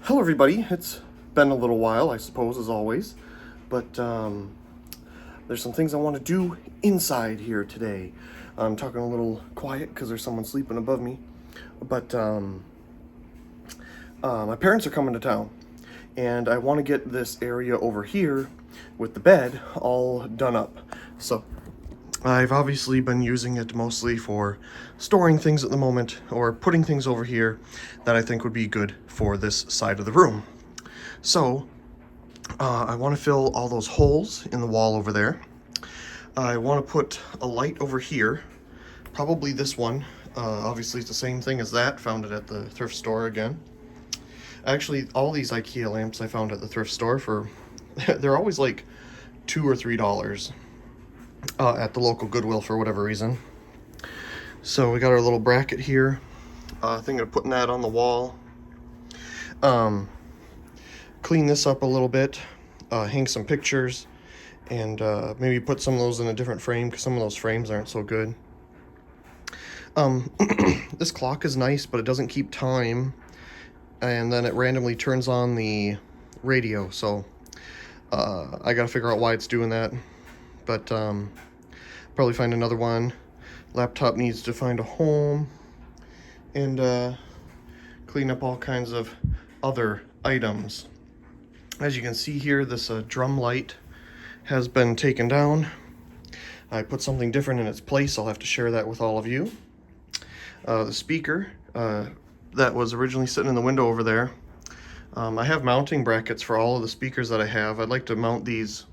Hello everybody, it's been a little while, I suppose, as always, but there's some things I want to do inside here today. I'm talking a little quiet because there's someone sleeping above me, but my parents are coming to town, and I want to get this area over here with the bed all done up. So I've obviously been using it mostly for storing things at the moment, or putting things over here that I think would be good for this side of the room. So I want to fill all those holes in the wall over there. I want to put a light over here, probably this one. Obviously it's the same thing as that, found it at the thrift store again. Actually, all these IKEA lamps I found at the thrift store for, they're always like $2 or $3 at the local Goodwill for whatever reason. So we got our little bracket here. Thinking of putting that on the wall. Clean this up a little bit, hang some pictures, and maybe put some of those in a different frame because some of those frames aren't so good. This clock is nice, but it doesn't keep time, and then it randomly turns on the radio, so I gotta figure out why it's doing that, but probably find another one. Laptop needs to find a home, and clean up all kinds of other items. As you can see here, this drum light has been taken down. I put something different in its place. I'll have to share that with all of you. The speaker that was originally sitting in the window over there. I have mounting brackets for all of the speakers that I have. I'd like to mount these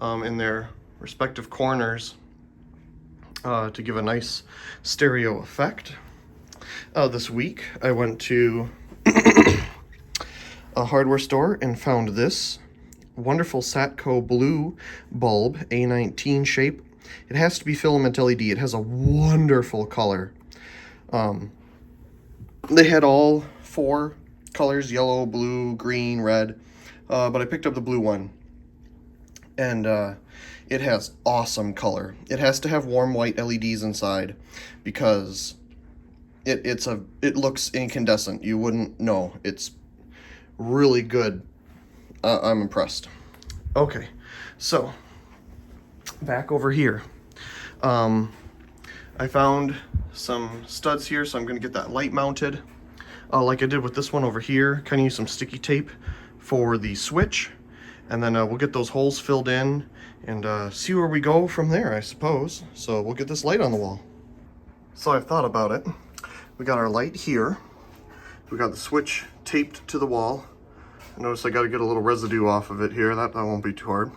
in their respective corners to give a nice stereo effect. This week I went to a hardware store and found this wonderful Satco blue bulb, A19 shape. It has to be filament LED. It has a wonderful color. They had all four colors: yellow, blue, green, red, but I picked up the blue one, and it has awesome color. It has to have warm white LEDs inside because it looks incandescent. You wouldn't know. It's really good. I'm impressed. Okay, so back over here. I found some studs here, so I'm going to get that light mounted. Like I did with this one over here, kind of use some sticky tape for the switch, and then we'll get those holes filled in and see where we go from there, I suppose. So we'll get this light on the wall. So I've thought about it. We got our light here. We got the switch taped to the wall. I notice I got to get a little residue off of it here. That won't be too hard.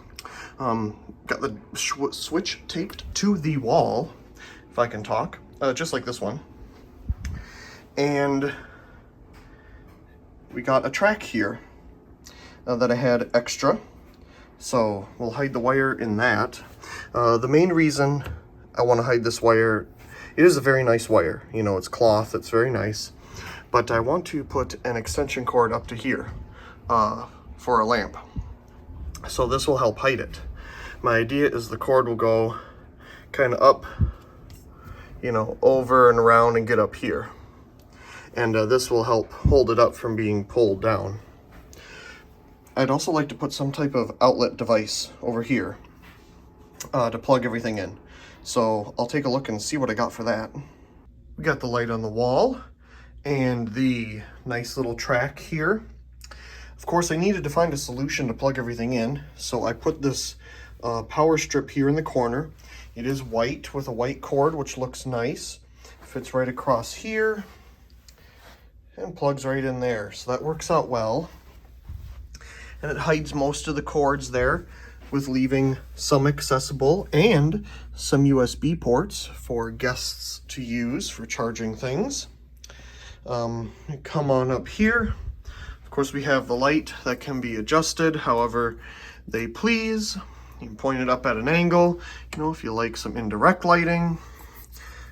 Got the switch taped to the wall, if I can talk, just like this one. And we got a track here that I had extra. So we'll hide the wire in that. The main reason I want to hide this wire, it is a very nice wire. You know, it's cloth, it's very nice. But I want to put an extension cord up to here for a lamp. So this will help hide it. My idea is the cord will go kind of up, you know, over and around and get up here. And this will help hold it up from being pulled down. I'd also like to put some type of outlet device over here to plug everything in. So I'll take a look and see what I got for that. We got the light on the wall and the nice little track here. Of course, I needed to find a solution to plug everything in, so I put this power strip here in the corner. It is white with a white cord, which looks nice. Fits right across here and plugs right in there, so that works out well. And it hides most of the cords there, with leaving some accessible and some USB ports for guests to use for charging things. Come on up here. Of course, we have the light that can be adjusted however they please. You can point it up at an angle, you know, if you like some indirect lighting.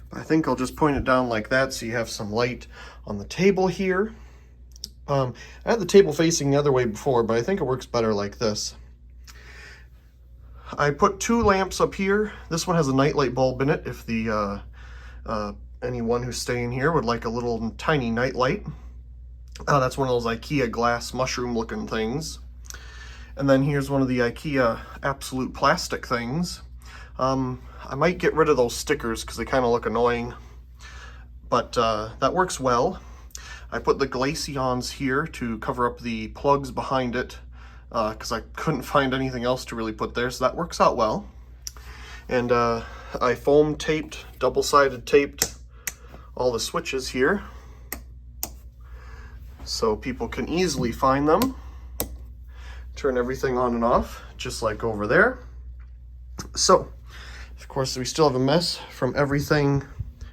But I think I'll just point it down like that so you have some light on the table here. I had the table facing the other way before, but I think it works better like this. I put two lamps up here. This one has a nightlight bulb in it if the anyone who's staying here would like a little tiny nightlight. That's one of those IKEA glass mushroom looking things. And then here's one of the IKEA absolute plastic things. I might get rid of those stickers because they kind of look annoying, but that works well. I put the glaceons here to cover up the plugs behind it because I couldn't find anything else to really put there, so that works out well. And I foam taped, double-sided taped all the switches here so people can easily find them. Turn everything on and off, just like over there. So, of course, we still have a mess from everything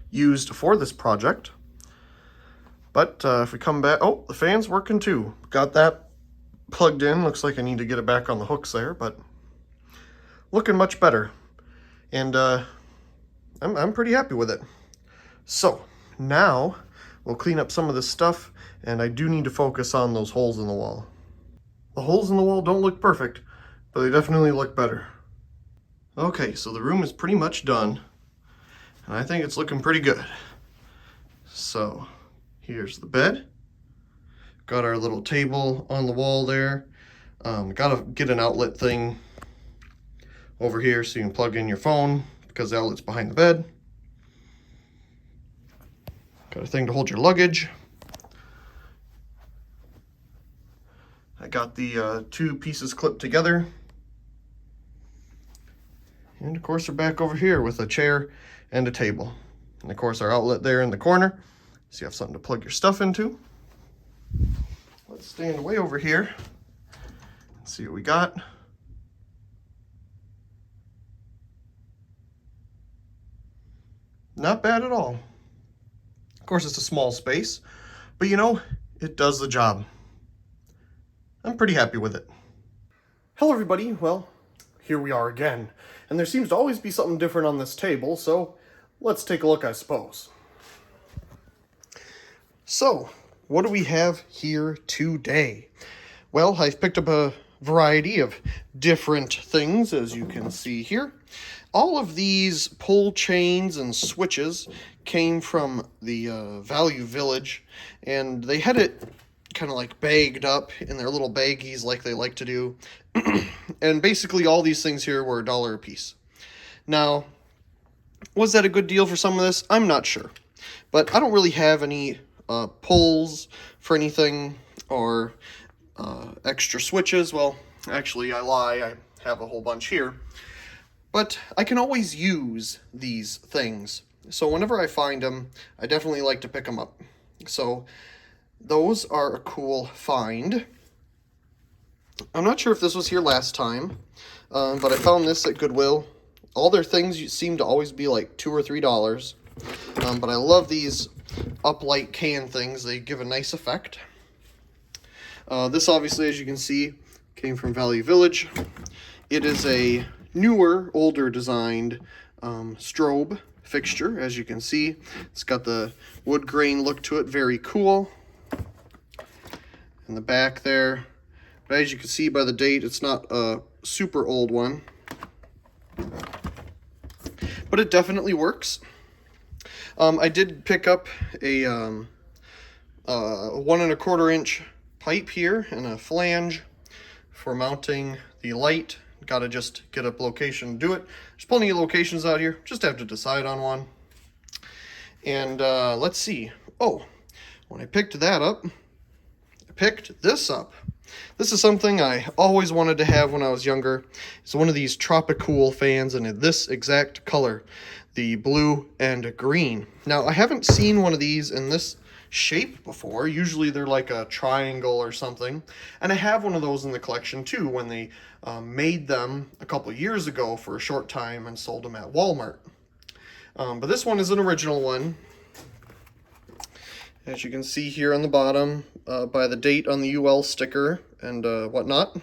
used for this project. But if we come back, oh, the fan's working too. Got that plugged in. Looks like I need to get it back on the hooks there, but looking much better. And I'm pretty happy with it. So now we'll clean up some of this stuff, and I do need to focus on those holes in the wall. The holes in the wall don't look perfect, but they definitely look better. Okay, so the room is pretty much done, and I think it's looking pretty good. So here's the bed. Got our little table on the wall there. Gotta get an outlet thing over here so you can plug in your phone because the outlet's behind the bed. Got a thing to hold your luggage. I got the two pieces clipped together. And of course we're back over here with a chair and a table. And of course our outlet there in the corner, so you have something to plug your stuff into. Let's stand way over here and see what we got. Not bad at all. Of course it's a small space, but you know, it does the job. I'm pretty happy with it. Hello everybody, well, here we are again. And there seems to always be something different on this table, so let's take a look, I suppose. So, what do we have here today? Well, I've picked up a variety of different things, as you can see here. All of these pull chains and switches came from the Value Village, and they had it kind of like bagged up in their little baggies like they like to do. And basically all these things here were $1 a piece. Now, was that a good deal for some of this? I'm not sure. But I don't really have any pulls for anything or extra switches. Well, actually I lie, I have a whole bunch here. But I can always use these things. So whenever I find them, I definitely like to pick them up. So those are a cool find. I'm not sure if this was here last time, but I found this at Goodwill. All their things seem to always be like $2 or $3. But I love these uplight can things. They give a nice effect. This obviously, as you can see, came from Value Village. It is a newer, older designed strobe fixture, as you can see. It's got the wood grain look to it, very cool. In the back there, but as you can see by the date, it's not a super old one, but it definitely works. I did pick up a 1 1/4 inch pipe here and a flange for mounting the light. Gotta just get a location to do it. There's plenty of locations out here, just have to decide on one. And let's see. Oh, when I picked that up, I picked this up. This is something I always wanted to have when I was younger. It's one of these tropicool fans in this exact color, the blue and green. Now, I haven't seen one of these in this shape before. Usually they're like a triangle or something. And I have one of those in the collection too, when they made them a couple years ago for a short time and sold them at Walmart. But this one is an original one. As you can see here on the bottom, by the date on the UL sticker and whatnot.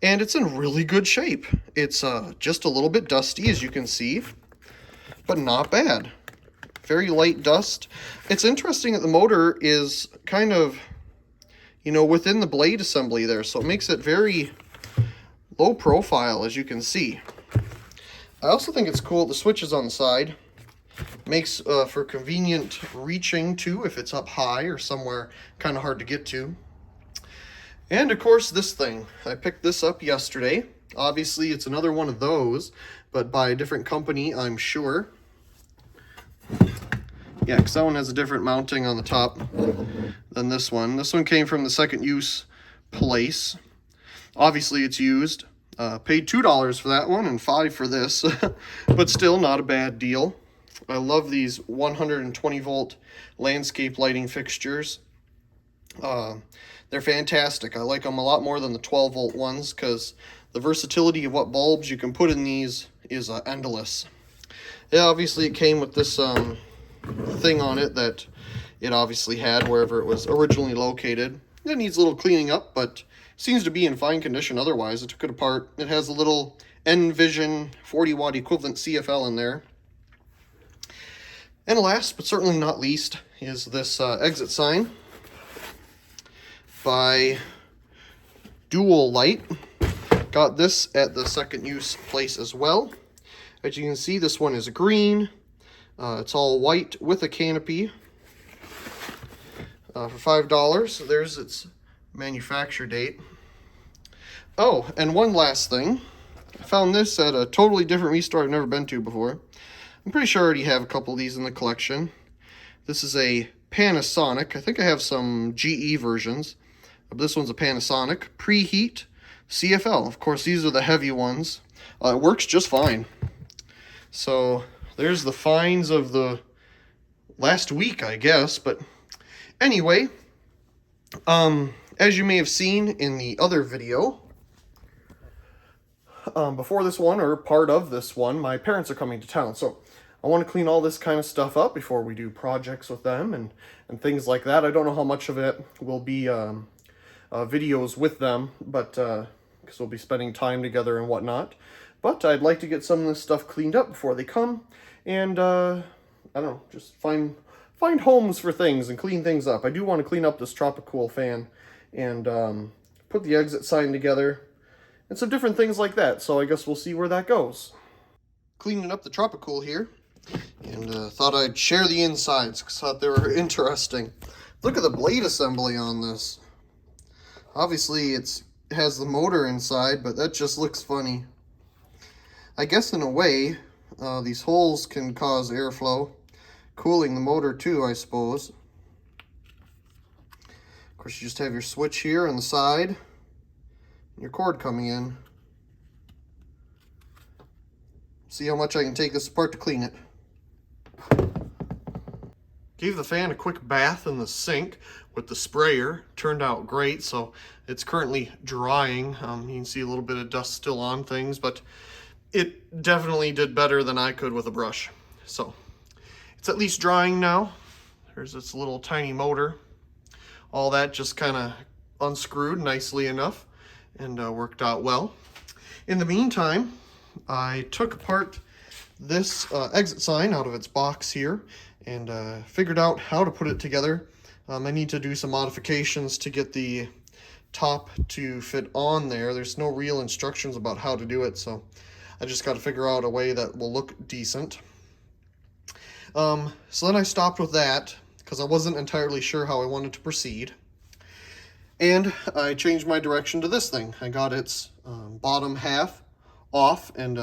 And it's in really good shape. It's just a little bit dusty, as you can see, but not bad. Very light dust. It's interesting that the motor is kind of, you know, within the blade assembly there, so it makes it very low profile, as you can see. I also think it's cool the switches on the side Makes for convenient reaching too if it's up high or somewhere kind of hard to get to. And of course this thing. I picked this up yesterday. Obviously it's another one of those, but by a different company, I'm sure. Yeah, because that one has a different mounting on the top than this one. This one came from the second use place. Obviously it's used. Paid $2 for that one and $5 for this, but still not a bad deal. I love these 120 volt landscape lighting fixtures. They're fantastic. I like them a lot more than the 12 volt ones because the versatility of what bulbs you can put in these is endless. Yeah, obviously it came with this thing on it that it obviously had wherever it was originally located. It needs a little cleaning up, but seems to be in fine condition otherwise. I took it apart. It has a little Envision 40 watt equivalent CFL in there. And last but certainly not least is this exit sign by Dual Light. Got this at the second use place as well. As you can see, this one is green. It's all white with a canopy for $5. There's its manufacture date. Oh, and one last thing. I found this at a totally different meat store I've never been to before. I'm pretty sure I already have a couple of these in the collection. This is a Panasonic. I think I have some GE versions. But this one's a Panasonic preheat CFL. Of course, these are the heavy ones. It works just fine. So there's the finds of the last week, I guess. But anyway, as you may have seen in the other video, before this one, or part of this one, my parents are coming to town. So I want to clean all this kind of stuff up before we do projects with them and things like that. I don't know how much of it will be videos with them, but because we'll be spending time together and whatnot. But I'd like to get some of this stuff cleaned up before they come, and I don't know, just find homes for things and clean things up. I do want to clean up this tropicool fan and put the exit sign together and some different things like that. So I guess we'll see where that goes. Cleaning up the tropicool here, and thought I'd share the insides because I thought they were interesting. Look at the blade assembly on this. Obviously it has the motor inside, but that just looks funny. I guess in a way, these holes can cause airflow, cooling the motor too, I suppose. Of course, you just have your switch here on the side, and your cord coming in. See how much I can take this apart to clean it. Gave the fan a quick bath in the sink with the sprayer. Turned out great, so it's currently drying. You can see a little bit of dust still on things, but it definitely did better than I could with a brush. So it's at least drying now. There's its little tiny motor. All that just kind of unscrewed nicely enough and worked out well. In the meantime, I took apart this exit sign out of its box here and figured out how to put it together. I need to do some modifications to get the top to fit on there. There's no real instructions about how to do it, so I just got to figure out a way that will look decent. So then I stopped with that because I wasn't entirely sure how I wanted to proceed. And I changed my direction to this thing. I got its bottom half off and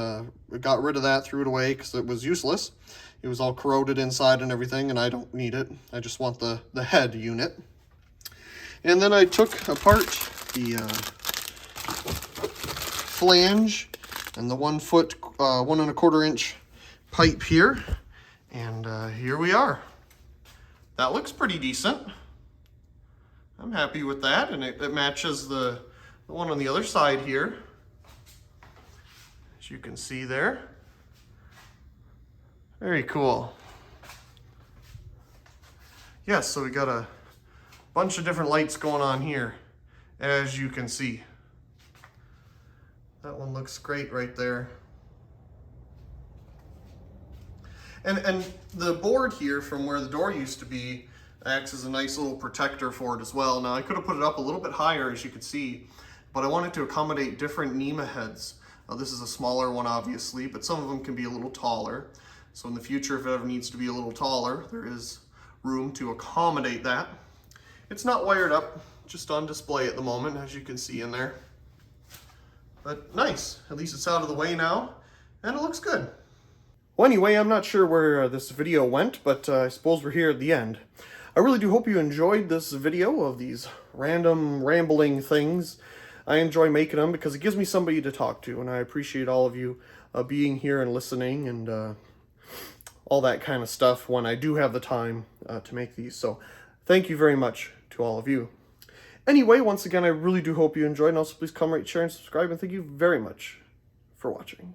got rid of that, threw it away because it was useless. It was all corroded inside and everything, and I don't need it. I just want the head unit. And then I took apart the flange and the 1 foot, 1 1/4 inch pipe here. And here we are. That looks pretty decent. I'm happy with that, and it matches the one on the other side here, as you can see there. Very cool. Yes, so we got a bunch of different lights going on here, as you can see. That one looks great right there. And the board here from where the door used to be acts as a nice little protector for it as well. Now I could have put it up a little bit higher, as you could see, but I wanted to accommodate different NEMA heads. This is a smaller one obviously, but some of them can be a little taller. So in the future, if it ever needs to be a little taller, there is room to accommodate that. It's not wired up, just on display at the moment, as you can see in there. But nice, at least it's out of the way now, and it looks good. Well, anyway, I'm not sure where this video went, but I suppose we're here at the end. I really do hope you enjoyed this video of these random rambling things. I enjoy making them because it gives me somebody to talk to, and I appreciate all of you being here and listening and all that kind of stuff when I do have the time to make these. So thank you very much to all of you. Anyway, once again, I really do hope you enjoyed, and also please comment, rate, share, and subscribe, and thank you very much for watching.